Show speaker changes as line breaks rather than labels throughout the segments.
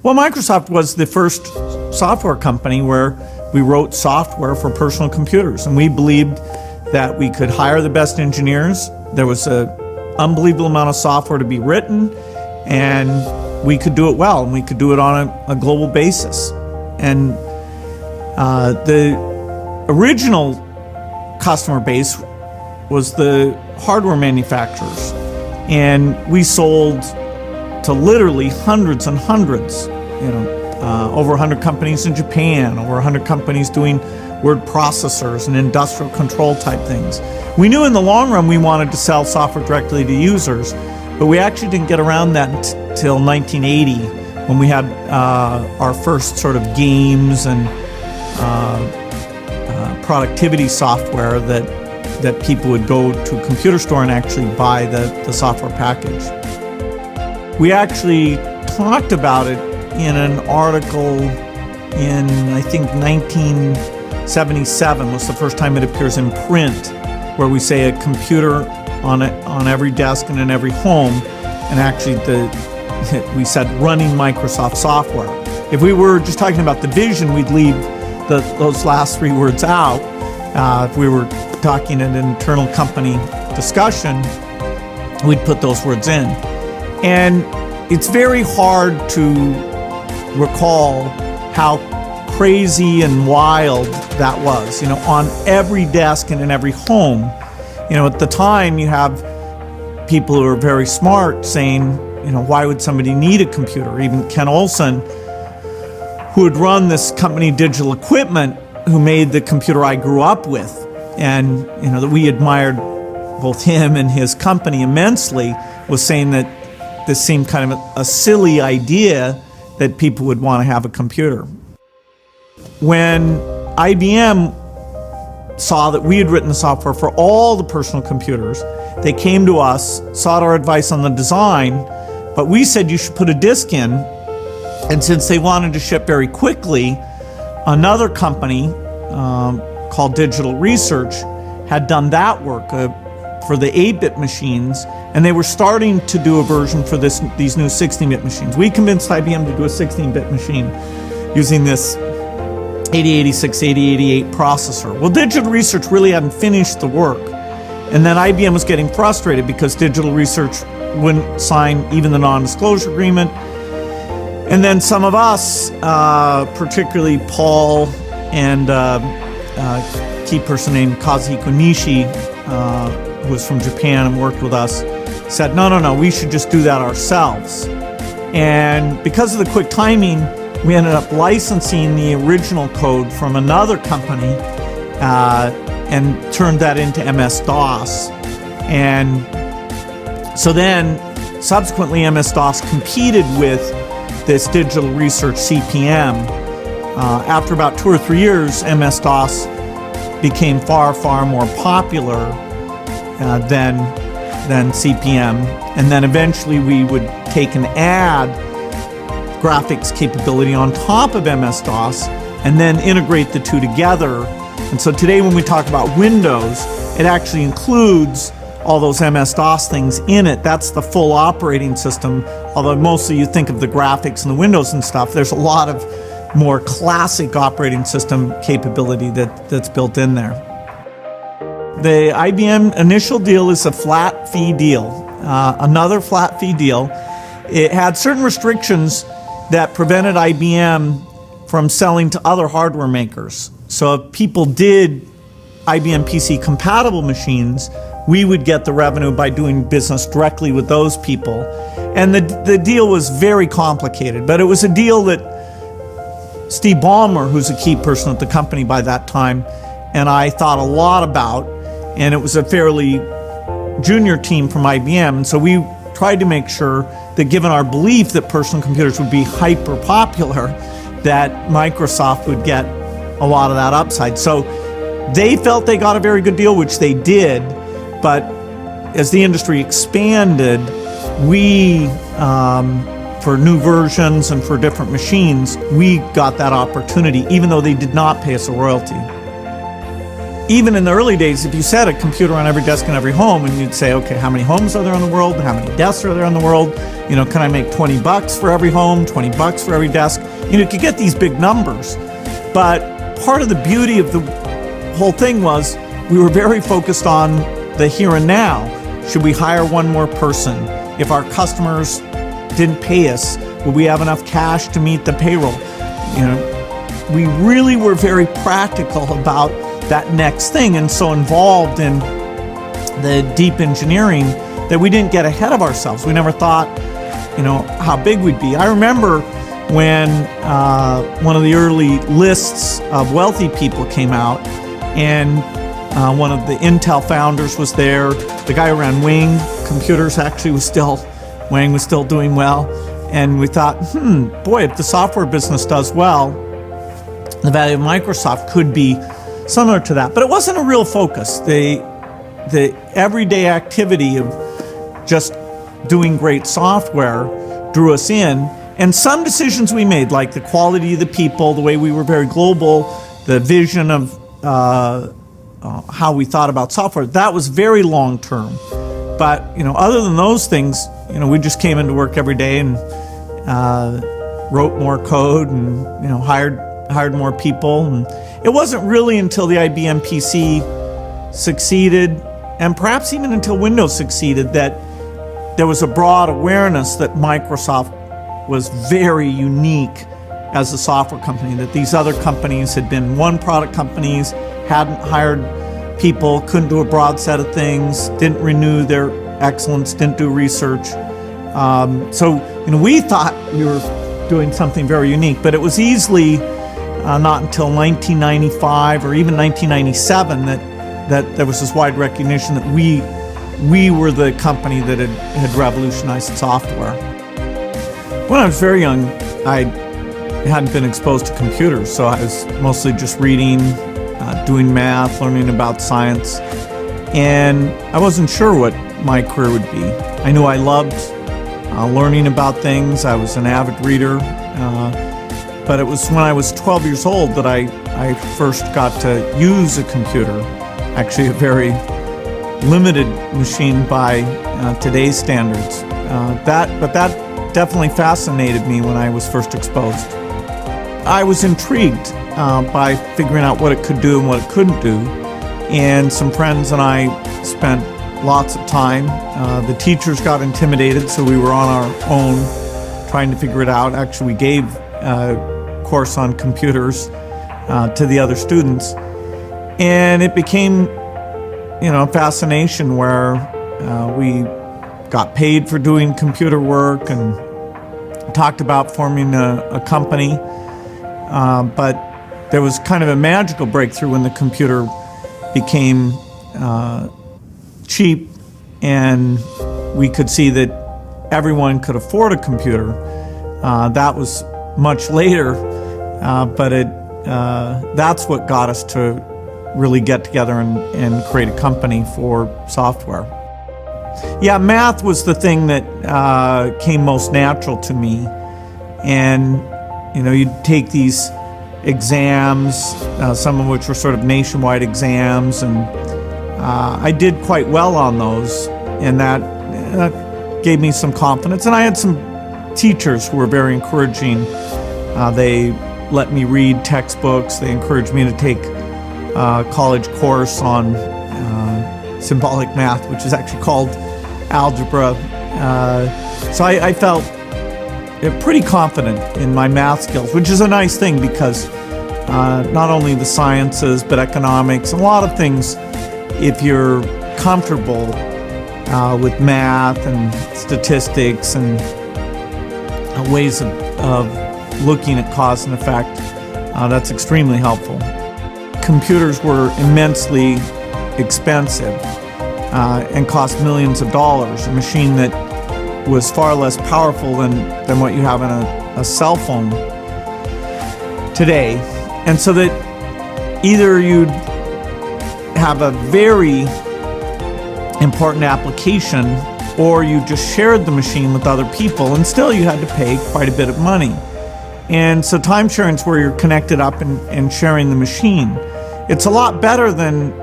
Well, Microsoft was the first software company where we wrote software for personal computers, and we believed that we could hire the best engineers. There was an unbelievable amount of software to be written, and we could do it well, and we could do it on a global basis. And the original customer base was the hardware manufacturers, and we sold to literally hundreds and hundreds, over 100 companies in Japan, over 100 companies doing word processors and industrial control type things. We knew in the long run we wanted to sell software directly to users, but we actually didn't get around that until 1980, when we had our first sort of games and productivity software that people would go to a computer store and actually buy the software package. We actually talked about it in an article in, I think, 1977 was the first time it appears in print, where we say a computer on every desk and in every home, and actually we said running Microsoft software. If we were just talking about the vision, we'd leave those last three words out. If we were talking in an internal company discussion, we'd put those words in. And it's very hard to recall how crazy and wild that was, on every desk and in every home. At the time you have people who are very smart saying, why would somebody need a computer? Even Ken Olsen, who had run this company, Digital Equipment, who made the computer I grew up with, and that we admired both him and his company immensely, was saying that this seemed kind of a silly idea that people would want to have a computer. When IBM saw that we had written the software for all the personal computers, they came to us, sought our advice on the design, but we said you should put a disk in. And since they wanted to ship very quickly, another company called Digital Research had done that work for the 8-bit machines, and they were starting to do a version for these new 16-bit machines. We convinced IBM to do a 16-bit machine using this 8086, 8088 processor. Well, Digital Research really hadn't finished the work, and then IBM was getting frustrated because Digital Research wouldn't sign even the non-disclosure agreement. And then some of us, particularly Paul and a key person named Kazuhiko Nishi, who was from Japan and worked with us, said, no, we should just do that ourselves. And because of the quick timing, we ended up licensing the original code from another company and turned that into MS-DOS. And so then, subsequently, MS-DOS competed with this Digital Research CP/M. After about 2 or 3 years, MS-DOS became far more popular than CP/M, and then eventually we would take and add graphics capability on top of MS-DOS and then integrate the two together. And so today when we talk about Windows, it actually includes all those MS-DOS things in it. That's the full operating system, although mostly you think of the graphics and the Windows and stuff. There's a lot of more classic operating system capability that's built in there. The IBM initial deal is a flat fee deal, another flat fee deal. It had certain restrictions that prevented IBM from selling to other hardware makers. So if people did IBM PC compatible machines, we would get the revenue by doing business directly with those people. And the deal was very complicated, but it was a deal that Steve Ballmer, who's a key person at the company by that time, and I thought a lot about, and it was a fairly junior team from IBM, and so we tried to make sure that given our belief that personal computers would be hyper popular, that Microsoft would get a lot of that upside. So they felt they got a very good deal, which they did, but as the industry expanded, we, for new versions and for different machines, we got that opportunity, even though they did not pay us a royalty. even in the early days, if you said a computer on every desk in every home, and you'd say, okay, how many homes are there in the world? How many desks are there in the world? You know, can I make $20 for every home, $20 for every desk? You know, you could get these big numbers. But part of the beauty of the whole thing was we were very focused on the here and now. Should we hire one more person? If our customers didn't pay us, would we have enough cash to meet the payroll? You know, we really were very practical about that next thing, and so involved in the deep engineering that we didn't get ahead of ourselves. We never thought, you know, how big we'd be. I remember when one of the early lists of wealthy people came out, and one of the Intel founders was there. The guy who ran Wing Computers actually was still doing well. And we thought, boy, if the software business does well, the value of Microsoft could be similar to that. But it wasn't a real focus. The everyday activity of just doing great software drew us in. And some decisions we made, like the quality of the people, the way we were very global, the vision of how we thought about software, that was very long term. But, you know, other than those things, you know, we just came into work every day and wrote more code and, you know, hired more people. And it wasn't really until the IBM PC succeeded, and perhaps even until Windows succeeded, that there was a broad awareness that Microsoft was very unique as a software company, that these other companies had been one product companies, hadn't hired people, couldn't do a broad set of things, didn't renew their excellence, didn't do research. So, you know, we thought we were doing something very unique, but it was easily not until 1995 or even 1997 that there was this wide recognition that we were the company that had revolutionized software. When I was very young, I hadn't been exposed to computers, so I was mostly just reading, doing math, learning about science, and I wasn't sure what my career would be. I knew I loved learning about things. I was an avid reader, but it was when I was 12 years old that I first got to use a computer, actually a very limited machine by today's standards. But that definitely fascinated me when I was first exposed. I was intrigued by figuring out what it could do and what it couldn't do, and some friends and I spent lots of time. The teachers got intimidated, so we were on our own trying to figure it out. Actually, we gave a course on computers to the other students, and it became, you know, a fascination where we got paid for doing computer work and talked about forming a company. But there was kind of a magical breakthrough when the computer became cheap and we could see that everyone could afford a computer. That was much later, but that's what got us to really get together and create a company for software. Yeah, math was the thing that came most natural to me. And, you know, you'd take these exams, some of which were sort of nationwide exams, and I did quite well on those, and that gave me some confidence. And I had some teachers who were very encouraging. They let me read textbooks. They encouraged me to take a college course on symbolic math, which is actually called algebra. So I felt pretty confident in my math skills, which is a nice thing because not only the sciences, but economics, a lot of things, if you're comfortable with math and statistics and ways of looking at cause and effect, that's extremely helpful. Computers were immensely expensive and cost millions of dollars. A machine that was far less powerful than what you have in a cell phone today. And so that either you'd have a very important application or you just shared the machine with other people, and still you had to pay quite a bit of money. And so time sharing is where you're connected up and sharing the machine. It's a lot better than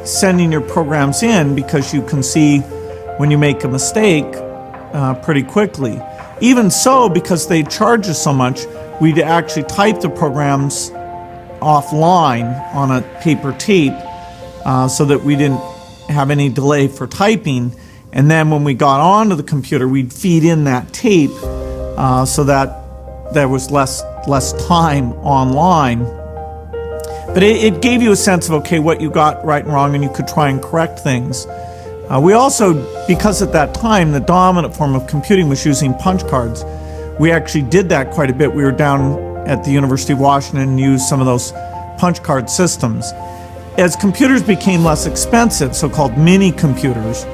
sending your programs in, because you can see when you make a mistake pretty quickly. Even so, because they charge us so much, we'd actually type the programs offline on a paper tape so that we didn't have any delay for typing. And then when we got onto the computer, we'd feed in that tape so that there was less time online. But it gave you a sense of, okay, what you got right and wrong, and you could try and correct things. We also, because at that time, the dominant form of computing was using punch cards, we actually did that quite a bit. We were down at the University of Washington and used some of those punch card systems. As computers became less expensive, so-called mini computers,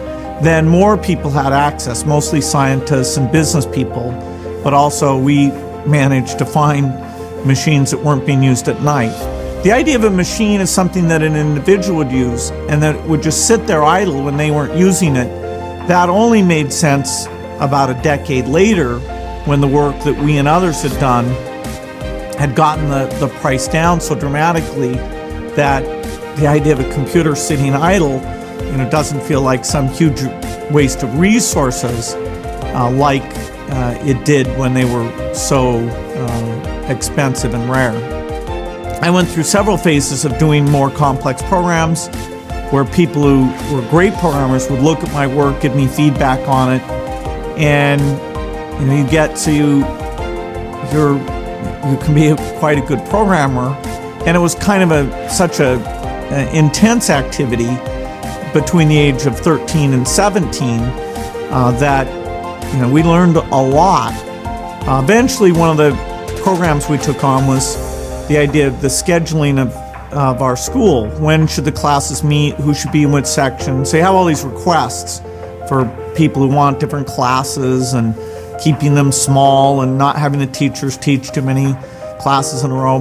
then more people had access, mostly scientists and business people, but also we managed to find machines that weren't being used at night. The idea of a machine is something that an individual would use and that would just sit there idle when they weren't using it. That only made sense about a decade later, when the work that we and others had done had gotten the price down so dramatically that the idea of a computer sitting idle, doesn't feel like some huge waste of resources like it did when they were so expensive and rare. I went through several phases of doing more complex programs where people who were great programmers would look at my work, give me feedback on it, and you get so you can be quite a good programmer. And it was kind of such an intense activity between the age of 13 and 17 that we learned a lot. Eventually, one of the programs we took on was the idea of the scheduling of our school. When should the classes meet? Who should be in which section? So you have all these requests for people who want different classes, and keeping them small and not having the teachers teach too many classes in a row.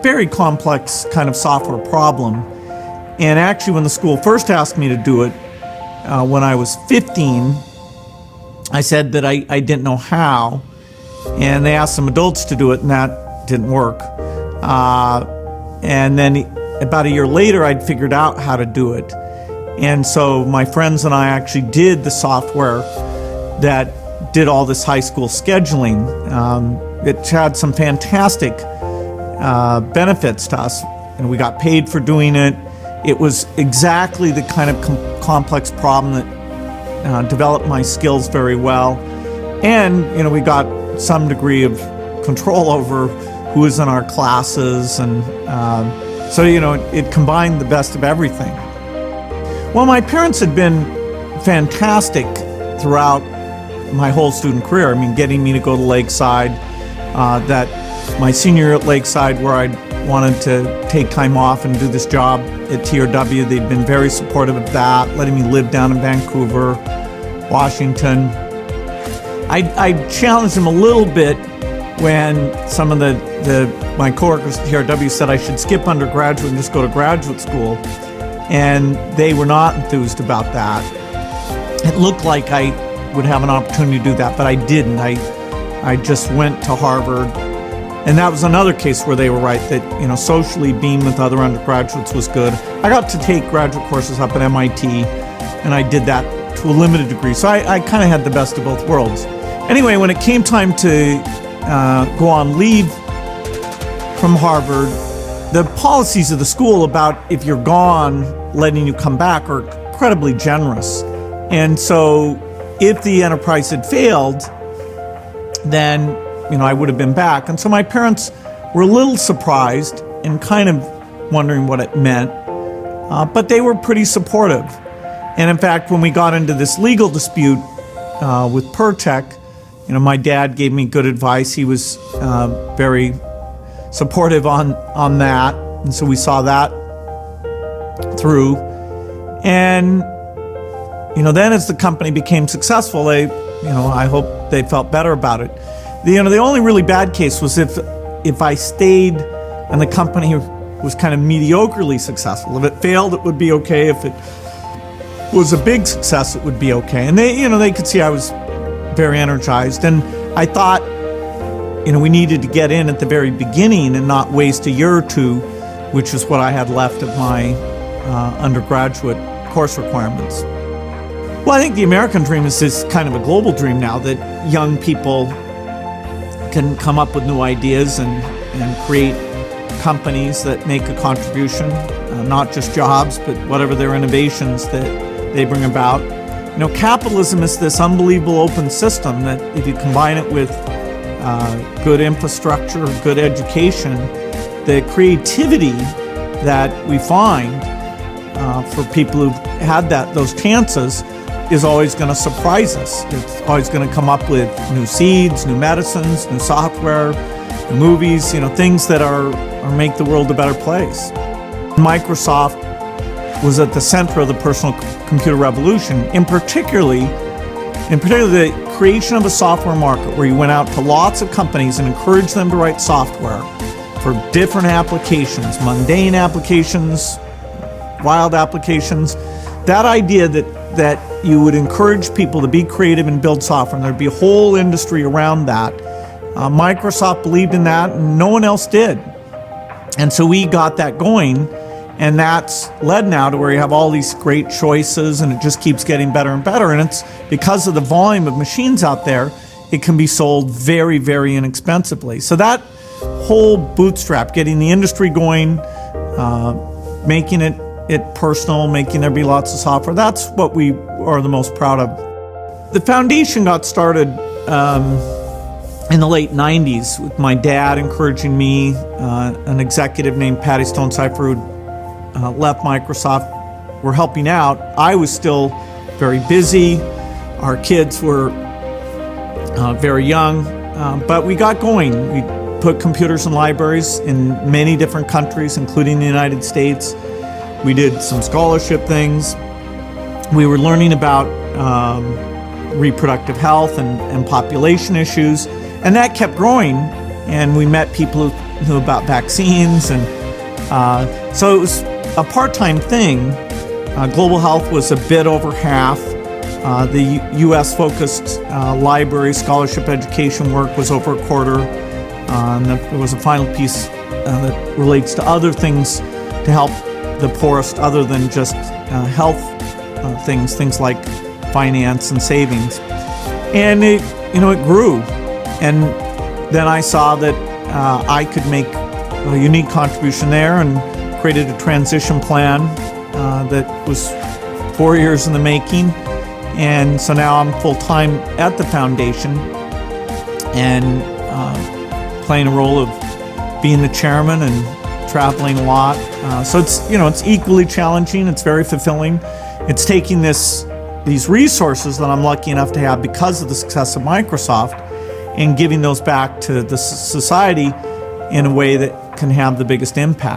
Very complex kind of software problem. And actually, when the school first asked me to do it, when I was 15, I said that I didn't know how. And they asked some adults to do it, and that didn't work. And then about a year later, I'd figured out how to do it. And so my friends and I actually did the software that did all this high school scheduling. It had some fantastic benefits to us, and we got paid for doing it. It was exactly the kind of complex problem that developed my skills very well. And, we got some degree of control over who was in our classes, and so it combined the best of everything. Well, my parents had been fantastic throughout my whole student career. I mean, getting me to go to Lakeside, that my senior year at Lakeside, where I wanted to take time off and do this job at TRW, they'd been very supportive of that, letting me live down in Vancouver, Washington. I challenged them a little bit when some of my coworkers at TRW said I should skip undergraduate and just go to graduate school, and they were not enthused about that. It looked like I would have an opportunity to do that, but I didn't. I just went to Harvard, and that was another case where they were right, that socially being with other undergraduates was good. I got to take graduate courses up at MIT, and I did that to a limited degree, so I kind of had the best of both worlds. Anyway, when it came time to go on leave from Harvard, the policies of the school about if you're gone, letting you come back are incredibly generous. And so if the enterprise had failed, then I would have been back. And so my parents were a little surprised and kind of wondering what it meant, but they were pretty supportive. And in fact, when we got into this legal dispute with Pertec, my dad gave me good advice. He was very supportive on that, and so we saw that through. And then as the company became successful, I hope they felt better about it. The only really bad case was if I stayed and the company was kind of mediocrely successful. If it failed, it would be okay. If it was a big success, it would be okay. And they could see I was very energized, and I thought we needed to get in at the very beginning and not waste a year or two which is what I had left of my undergraduate course requirements. Well, I think the American dream is this kind of a global dream now, that young people can come up with new ideas and create companies that make a contribution, not just jobs, but whatever their innovations that they bring about. Capitalism is this unbelievable open system that if you combine it with good infrastructure, good education, the creativity that we find for people who've had those chances is always going to surprise us. It's always going to come up with new seeds, new medicines, new software, new movies, things that are make the world a better place. Microsoft was at the center of the personal computer revolution, in particular the creation of a software market where you went out to lots of companies and encouraged them to write software for different applications, mundane applications, wild applications. That idea that you would encourage people to be creative and build software, and there'd be a whole industry around that. Microsoft believed in that, and no one else did. And so we got that going, and that's led now to where you have all these great choices, and it just keeps getting better and better. And it's because of the volume of machines out there, it can be sold very, very inexpensively. So that whole bootstrap, getting the industry going, making it personal, making there be lots of software, that's what we are the most proud of. The foundation got started in the late 90s with my dad encouraging me, an executive named Patty Stone-Cipher who left Microsoft, were helping out. I was still very busy. Our kids were very young, but we got going. We put computers in libraries in many different countries, including the United States. We did some scholarship things. We were learning about reproductive health and population issues, and that kept growing. And we met people who knew about vaccines, and so it was a part-time thing. Global health was a bit over half. The U.S.-focused library scholarship education work was over a quarter. And there was a final piece that relates to other things to help the poorest, other than just health things like finance and savings. And it grew. And then I saw that I could make a unique contribution there, and created a transition plan that was 4 years in the making. And so now I'm full-time at the foundation and playing a role of being the chairman and traveling a lot. So it's equally challenging. It's very fulfilling. It's taking these resources that I'm lucky enough to have because of the success of Microsoft and giving those back to the society in a way that can have the biggest impact.